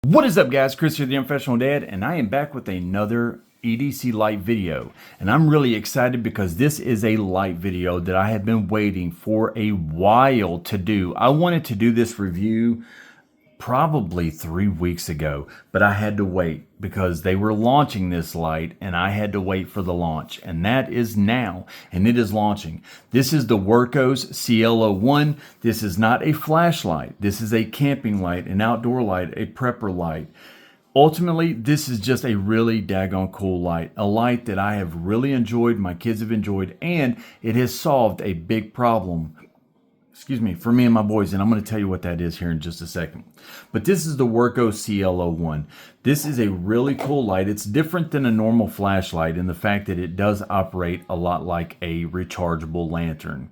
What is up, guys? Chris here, the Unprofessional Dad, and I am back with another EDC light video. And I'm really excited because this is a light video that I have been waiting for a while to do. I wanted to do this review probably 3 weeks ago, but I had to wait because they were launching this light and I had to wait for the launch, and that is now, and it is launching. This is the Wurkkos CL01. This is not a flashlight. This is a camping light, an outdoor light, a prepper light. Ultimately, this is just a really daggone cool light, a light that I have really enjoyed, my kids have enjoyed, and it has solved a big problem, for me and my boys, and I'm going to tell you what that is here in just a second. But this is the Wurkkos CL01. This is a really cool light. It's different than a normal flashlight in the fact that it does operate a lot like a rechargeable lantern.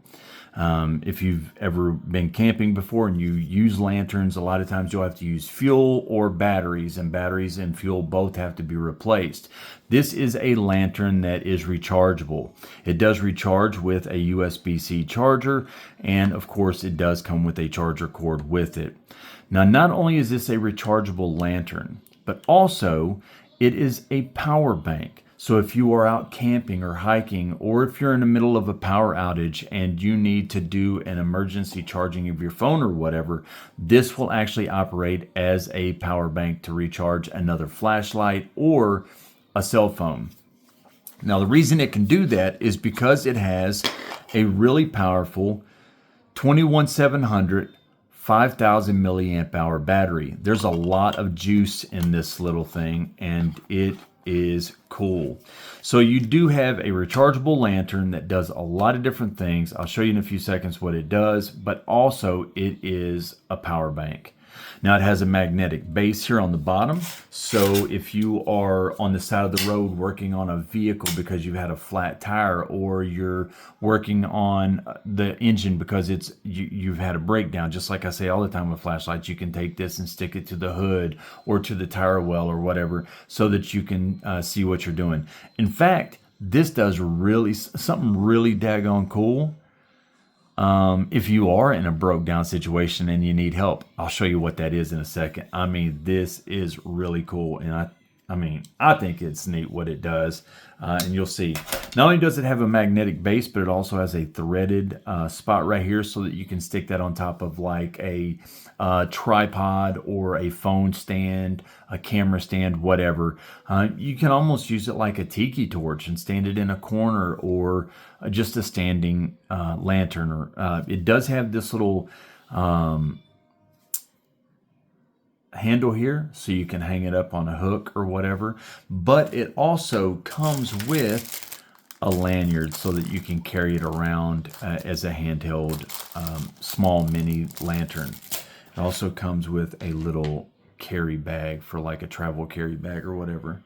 If you've ever been camping before and you use lanterns, a lot of times you'll have to use fuel or batteries, and batteries and fuel both have to be replaced. This is a lantern that is rechargeable. It does recharge with a USB-C charger, and of course it does come with a charger cord with it. Now, not only is this a rechargeable lantern, but also it is a power bank. So if you are out camping or hiking, or if you're in the middle of a power outage and you need to do an emergency charging of your phone or whatever, this will actually operate as a power bank to recharge another flashlight or a cell phone. Now, the reason it can do that is because it has a really powerful 21700 5,000 milliamp hour battery. There's a lot of juice in this little thing, and it is cool. So you do have a rechargeable lantern that does a lot of different things. I'll show you in a few seconds what it does, but also it is a power bank. Now, it has a magnetic base here on the bottom, so if you are on the side of the road working on a vehicle because you've had a flat tire, or you're working on the engine because you've had a breakdown, just like I say all the time with flashlights, you can take this and stick it to the hood or to the tire well or whatever so that you can see what you're doing. In fact, this does something really daggone cool. If you are in a broke down situation and you need help, I'll show you what that is in a second. I mean, this is really cool, and I think it's neat what it does, and you'll see. Not only does it have a magnetic base, but it also has a threaded spot right here so that you can stick that on top of like a tripod or a phone stand, a camera stand, whatever. You can almost use it like a tiki torch and stand it in a corner, or just a standing lantern. Or it does have this little handle here so you can hang it up on a hook or whatever, but it also comes with a lanyard so that you can carry it around as a handheld small mini lantern. It also comes with a little carry bag for like a travel carry bag or whatever.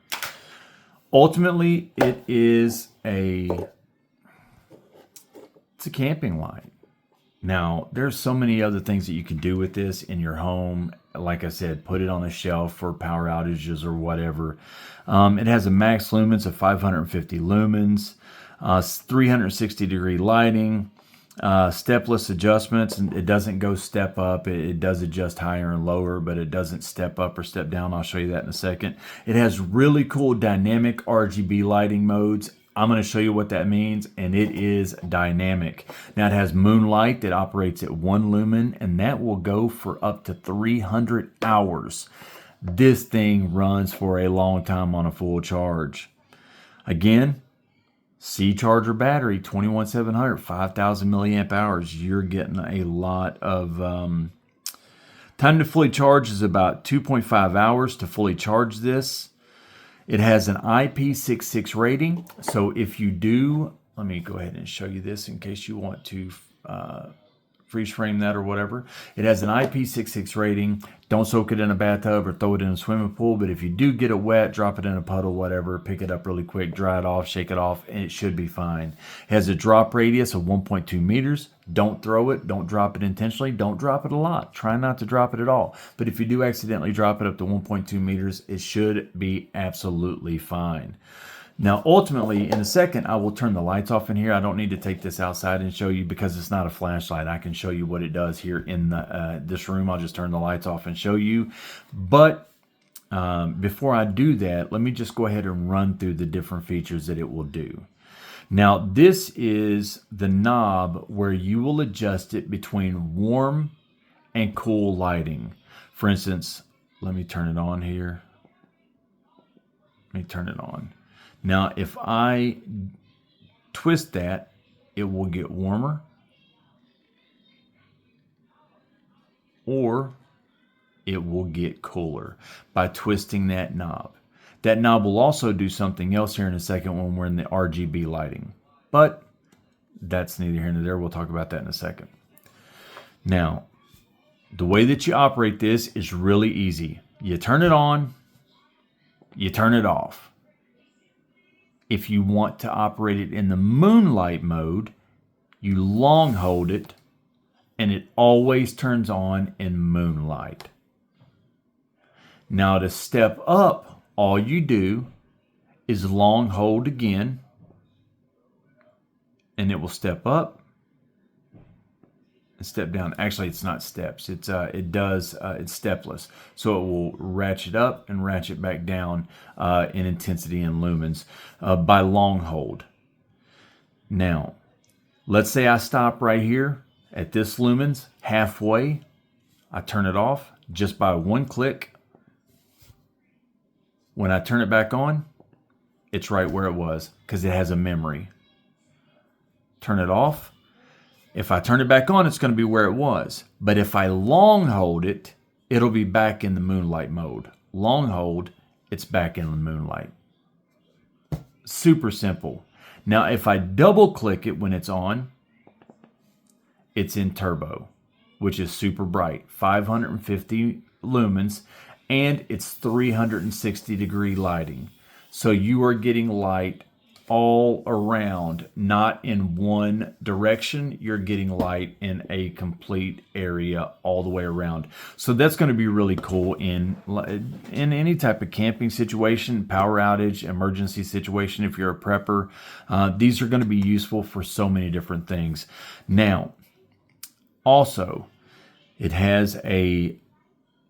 Ultimately, it's a camping light. Now, there's so many other things that you can do with this in your home. Like I said, put it on a shelf for power outages or whatever. It has a max lumens of 550 lumens, 360-degree lighting, stepless adjustments, and it doesn't go step up. It does adjust higher and lower, but it doesn't step up or step down. I'll show you that in a second. It has really cool dynamic RGB lighting modes. I'm going to show you what that means, and it is dynamic. Now, it has moonlight that operates at 1 lumen, and that will go for up to 300 hours. This thing runs for a long time on a full charge. Again, C charger battery, 21700, 5,000 milliamp hours. You're getting a lot of time to fully charge is about 2.5 hours to fully charge this. It has an IP66 rating, so if you do, let me go ahead and show you this in case you want to freeze frame that or whatever. It has an IP66 rating. Don't soak it in a bathtub or throw it in a swimming pool, but if you do get it wet, drop it in a puddle, whatever, pick it up really quick, dry it off, shake it off, and it should be fine. It has a drop radius of 1.2 meters. Don't throw it. Don't drop it intentionally. Don't drop it a lot. Try not to drop it at all. But if you do accidentally drop it up to 1.2 meters, it should be absolutely fine. Now, ultimately, in a second, I will turn the lights off in here. I don't need to take this outside and show you because it's not a flashlight. I can show you what it does here in this room. I'll just turn the lights off and show you. But before I do that, let me just go ahead and run through the different features that it will do. Now, this is the knob where you will adjust it between warm and cool lighting. For instance, let me turn it on here. Let me turn it on. Now, if I twist that, it will get warmer, or it will get cooler by twisting that knob. That knob will also do something else here in a second when we're in the RGB lighting, but that's neither here nor there. We'll talk about that in a second. Now, the way that you operate this is really easy. You turn it on, you turn it off. If you want to operate it in the moonlight mode, you long hold it, and it always turns on in moonlight. Now, to step up, all you do is long hold again, and it will step up and step down. Actually, it's not steps. It's stepless. So it will ratchet up and ratchet back down in intensity and lumens by long hold. Now, let's say I stop right here at this lumens halfway. I turn it off just by one click. When I turn it back on, it's right where it was because it has a memory. Turn it off. If I turn it back on, it's going to be where it was. But if I long hold it, it'll be back in the moonlight mode. Long hold, it's back in the moonlight. Super simple. Now, if I double click it when it's on, it's in turbo, which is super bright, 550 lumens, and it's 360 degree lighting. So you are getting light all around, not in one direction. You're getting light in a complete area all the way around. So that's going to be really cool in any type of camping situation, power outage, emergency situation. If you're a prepper, these are going to be useful for so many different things. Now, also, it has a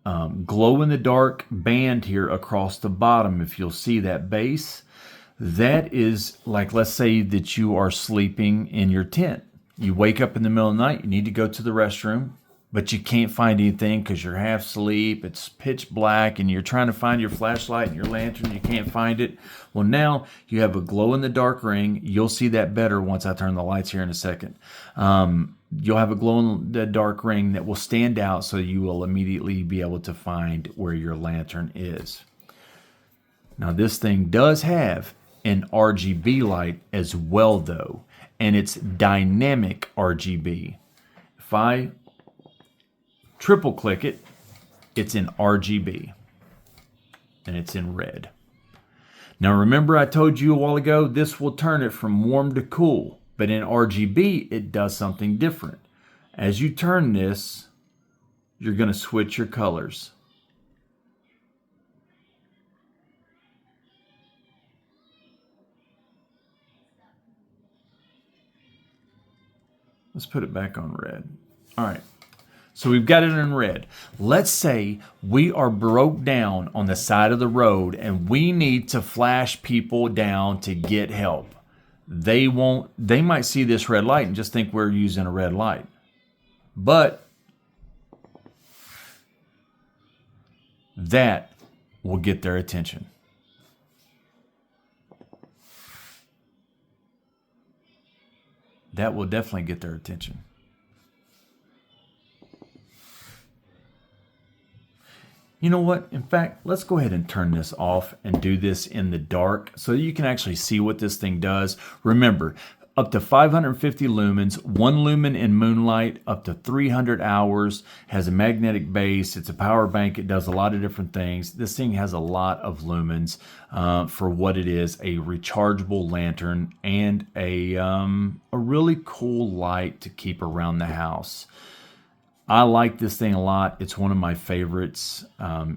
glow-in-the-dark band here across the bottom. If you'll see that base, that is like, let's say that you are sleeping in your tent. You wake up in the middle of the night, you need to go to the restroom, but you can't find anything because you're half asleep, it's pitch black, and you're trying to find your flashlight and your lantern, you can't find it. Well, now you have a glow-in-the-dark ring. You'll see that better once I turn the lights here in a second. You'll have a glow-in-the-dark ring that will stand out, so you will immediately be able to find where your lantern is. Now, this thing does have an RGB light as well, though, and it's dynamic RGB. If I triple click it, it's in RGB, and it's in red. Now, remember I told you a while ago, this will turn it from warm to cool. But in RGB, it does something different. As you turn this, you're going to switch your colors. Let's put it back on red. All right. So we've got it in red. Let's say we are broke down on the side of the road and we need to flash people down to get help. They might see this red light and just think we're using a red light. But that will get their attention. That will definitely get their attention. You know what? In fact, let's go ahead and turn this off and do this in the dark so that you can actually see what this thing does. Remember, up to 550 lumens, 1 lumen in moonlight, up to 300 hours, has a magnetic base, it's a power bank, it does a lot of different things. This thing has a lot of lumens for what it is, a rechargeable lantern and a really cool light to keep around the house. I like this thing a lot. It's one of my favorites.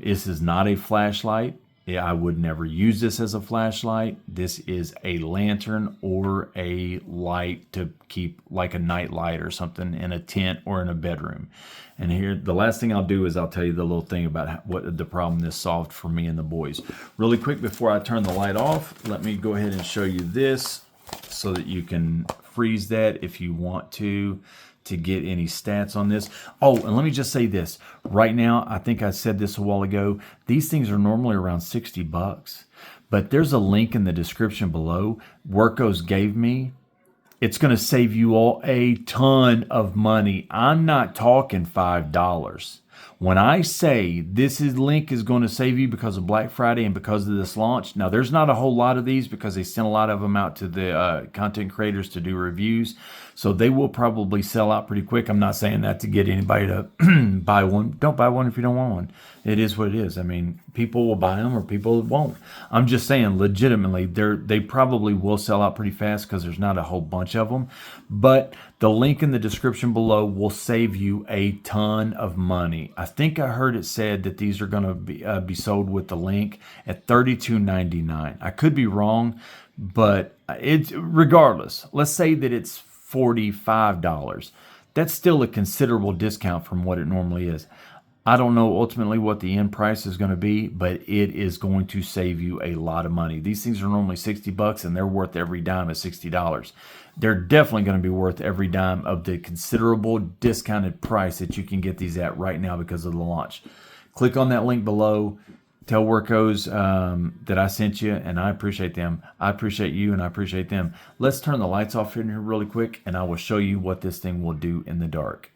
This is not a flashlight. I would never use this as a flashlight. This is a lantern or a light to keep, like a night light or something, in a tent or in a bedroom. And here, the last thing I'll do is I'll tell you the little thing about what the problem this solved for me and the boys. Really quick before I turn the light off, let me go ahead and show you this so that you can freeze that if you want to get any stats on this. Oh, and let me just say this. Right now, I think I said this a while ago, these things are normally around 60 bucks. But there's a link in the description below Wurkkos gave me. It's going to save you all a ton of money. I'm not talking $5. When I say this link is going to save you because of Black Friday and because of this launch, now there's not a whole lot of these because they sent a lot of them out to the content creators to do reviews. So they will probably sell out pretty quick. I'm not saying that to get anybody to buy one. Don't buy one if you don't want one. It is what it is. I mean, people will buy them or people won't. I'm just saying legitimately, they probably will sell out pretty fast because there's not a whole bunch of them. But the link in the description below will save you a ton of money. I think I heard it said that these are going to be sold with the link at $32.99. I could be wrong, but it's regardless. Let's say that it's $45. That's still a considerable discount from what it normally is. I don't know ultimately what the end price is going to be, but it is going to save you a lot of money. These things are normally 60 bucks and they're worth every dime of $60. They're definitely going to be worth every dime of the considerable discounted price that you can get these at right now because of the launch. Click on that link below. Tell Wurkkos that I sent you, and I appreciate them. I appreciate you, and I appreciate them. Let's turn the lights off in here really quick, and I will show you what this thing will do in the dark.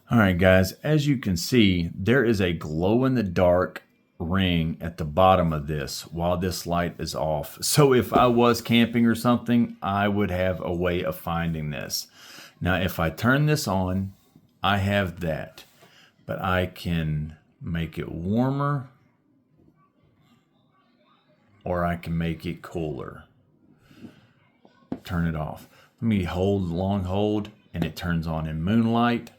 All right, guys, as you can see, there is a glow-in-the-dark ring at the bottom of this while this light is off. So if I was camping or something, I would have a way of finding this. Now, if I turn this on, I have that, but I can make it warmer, or I can make it cooler. Turn it off. Let me long hold, and it turns on in moonlight.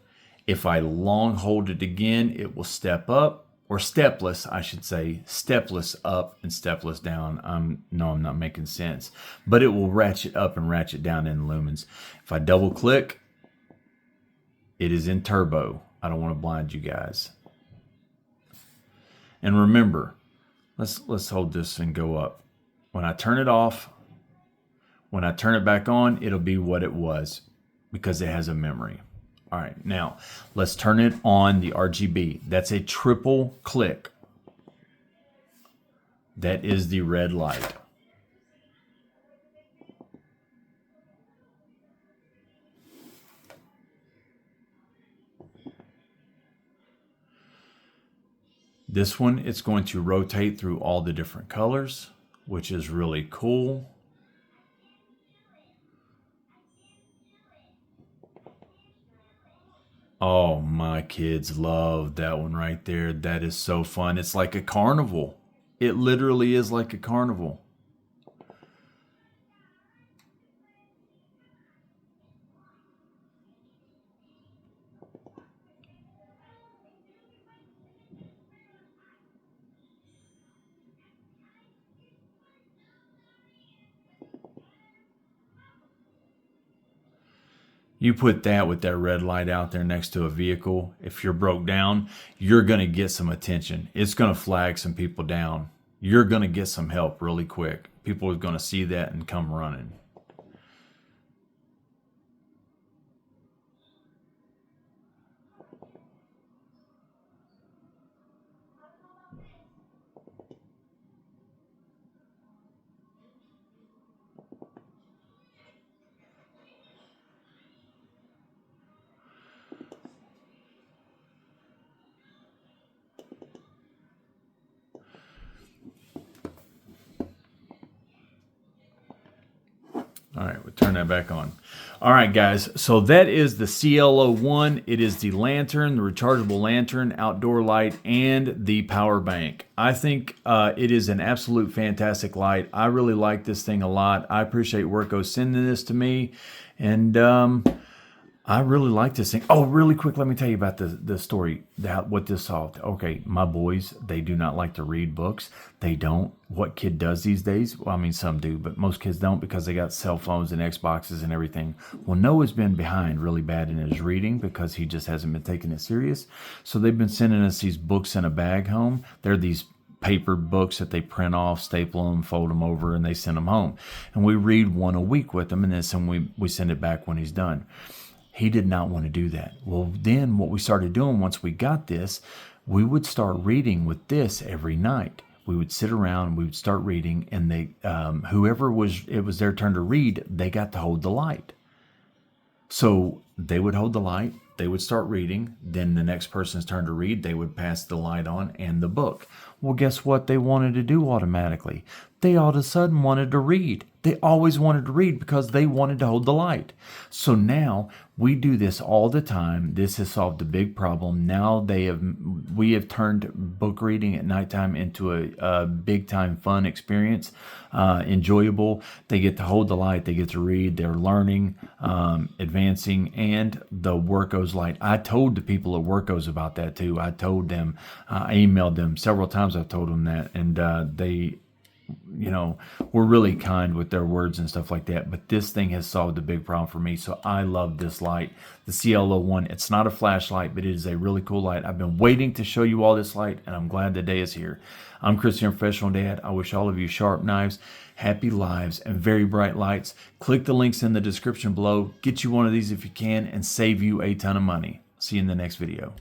If I long hold it again, it will step up, or stepless, I should say, stepless up and stepless down. No, I'm not making sense, but it will ratchet up and ratchet down in lumens. If I double click, it is in turbo. I don't want to blind you guys. And remember, let's hold this and go up. When I turn it off, when I turn it back on, it'll be what it was because it has a memory. All right, now let's turn it on the RGB. That's a triple click. That is the red light. This one, it's going to rotate through all the different colors, which is really cool. Oh, my kids love that one right there. That is so fun. It's like a carnival. It literally is like a carnival. You put that with that red light out there next to a vehicle, if you're broke down, you're going to get some attention. It's going to flag some people down. You're going to get some help really quick. People are going to see that and come running. All right, we'll turn that back on. All right, guys, so that is the CL01. It is the lantern, the rechargeable lantern, outdoor light, and the power bank. I think it is an absolute fantastic light. I really like this thing a lot. I appreciate Wurkkos sending this to me. And I really like this thing. Oh, really quick, let me tell you about the story, what this solved. Okay, my boys, they do not like to read books. They don't. What kid does these days? Well, I mean, some do, but most kids don't because they got cell phones and Xboxes and everything. Well, Noah's been behind really bad in his reading because he just hasn't been taking it serious. So they've been sending us these books in a bag home. They're these paper books that they print off, staple them, fold them over, and they send them home. And we read one a week with them, and then we send it back when he's done. He did not want to do that. Well, then what we started doing once we got this, we would start reading with this every night. We would sit around, we would start reading, and whoever it was their turn to read, they got to hold the light. So they would hold the light, they would start reading, then the next person's turn to read, they would pass the light on and the book. Well, guess what they wanted to do automatically? They all of a sudden wanted to read. They always wanted to read because they wanted to hold the light. So now we do this all the time. This has solved a big problem. Now we have turned book reading at nighttime into a big time fun experience, enjoyable. They get to hold the light. They get to read. They're learning, advancing, and the Wurkkos light. I told the people at Wurkkos about that too. I told them, I emailed them several times. I've told them that, and they were really kind with their words and stuff like that. But this thing has solved a big problem for me. So I love this light, the CL01. It's not a flashlight, but it is a really cool light. I've been waiting to show you all this light, and I'm glad the day is here. I'm Chris, your Professional Dad. I wish all of you sharp knives, happy lives, and very bright lights. Click the links in the description below. Get you one of these if you can and save you a ton of money. See you in the next video.